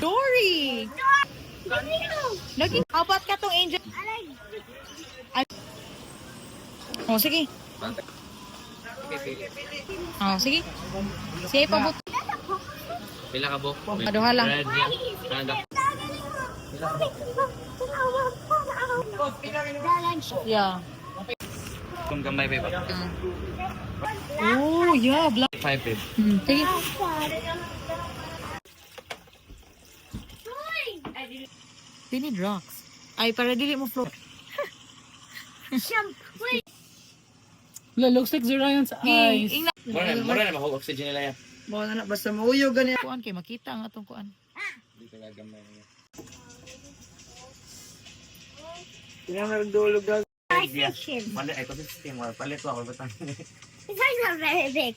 Dory! Lagi, apat ka tong angel. Oh, sige. Oh, sige. Sige, pabot. Pila ka, Bo? Paduha lang. Red yan. Kanda. Yeah. Kung gamay, babe. Oh, yeah. Black. 5, babe. Sige. They need rocks. Ay, para dili mo float. Looks like Zirion's eyes. Mura na mahog oxygen nila yan. Baka na, basta mauyog ganyan. Kuan kay makita ang atong kuan. Dito na gamay niya. Kailangan nagdulog daw. Palit, ecosystem. Palit ko ako. It's not very big.